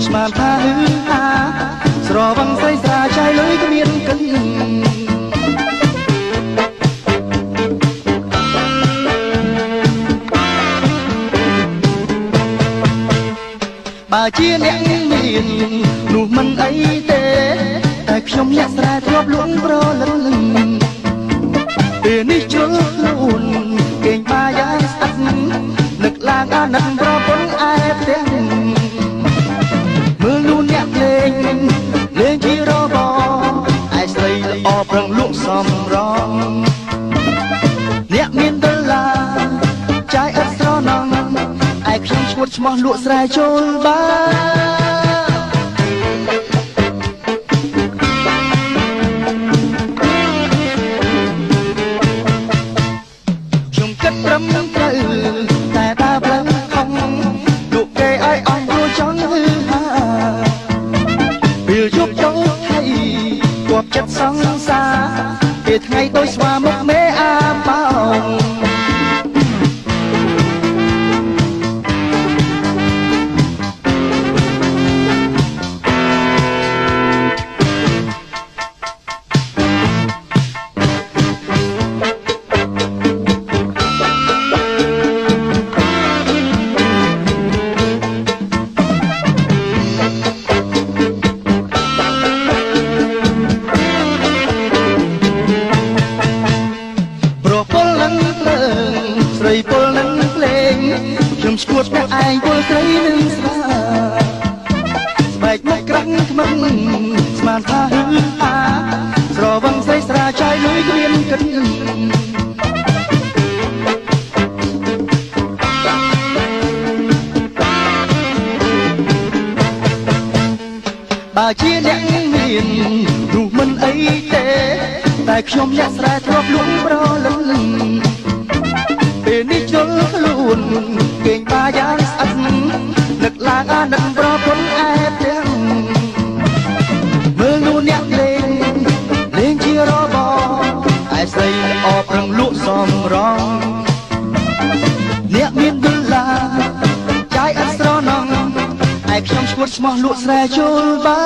ស្មានថាស្រវឹងស្រីស្រាចៃលុយគ្មានគិនបើជាអ្នកមាននោះមិនអីទេតែខ្ញុំអ្នកស្រែធ្លាប់លួងប្រលឹងពេលនេះជល់ខ្លួនគេងបាយ៉ាងស្អិតនឹកឡើងអាណិតប្រពន្ធឯផ្ទះមើលនោះអ្នកលេងជារបឯស្រីល្អប្រឹងលក់សំរងអ្នកមានដុល្លារចាយឥតស្រណងឯខ្ញុំឈួតឈ្មោះលក់ស្រែចូលបាខ្ញុំគិតត្រឹមត្រូវតែដើរផ្លូវខំលក់គេឲ្យអស់រួចចង់ហាពេលយប់ចូលថៃគប់ចិត្តសង្សារពេលថ្ងៃដូចស្វាមុខមេអាបោងស្រីពលនឹងភ្លេងខ្ញុំឈួតតែឯងពលស្រីនឹងស្រាស្បែកមុខក្រាំងខ្មឹងស្មានថាស្រវឹងស្រីស្រាចាយលុយគ្មានគិនបើជាអ្នកមាននោះមិនអីទេតែខ្ញុំអ្នកស្រែធ្លាប់លួងប្រលឹងពេលនេះជល់ខ្លួនគេងបាយ៉ាងស្អិតនឹកឡើងអាណិតប្រពន្ធឯផ្ទះមើលនោះអ្នកលេងជារបឯស្រីល្អប្រឹងលក់សំរងអ្នកមានដុល្លារចាយឥតស្រណងឯខ្ញុំឈួតឈ្មោះលក់ស្រែចូលបា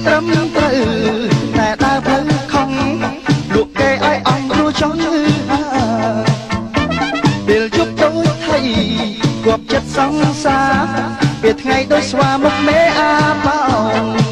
ត្រឹមត្រូវតែដើរផ្លូវខំលក់គេឲ្យអស់គ្រូចង់ពេលជប់ដូចថៃគប់ចិត្តសង្សារពេលថ្ងៃដូចស្វាមុខមេអាបោង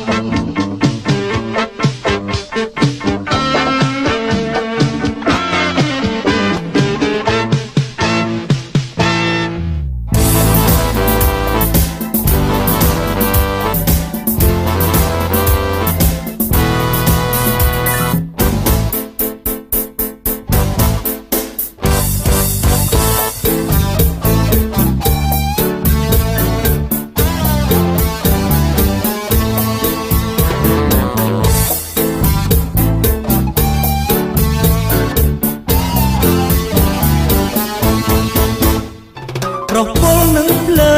ប្រុសពលនឹងភ្លើ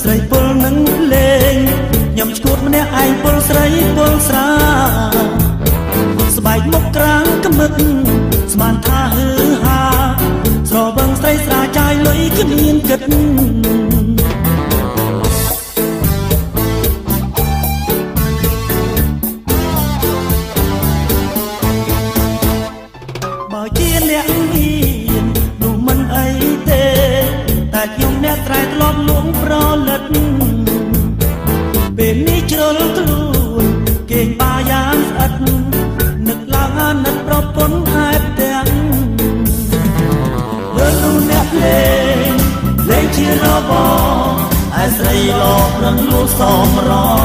ស្រីពលនឹងភ្លេងខ្ញុំឈួតម្នាក់ឯងពលស្រីពលស្រាស្បែកមុខក្រាំងក្មឹកស្មានថាហាស្រវឹងស្រីស្រាចាយលុយគ្មានគិតបើជាអ្នកមាននោះមិនអីទេតែខ្ញុំអ្នកត្រែធ្លាប់លួងប្រលឹកពេលនេះជ្រុលខ្លួនគេងបាយ៉ាងស្អិតនឹកឡើងអាណិតប្រពន្ធឯផ្ទះលើនោះអ្នកលេងជារបឯស្រីល្អប្រឹងលក់សំរង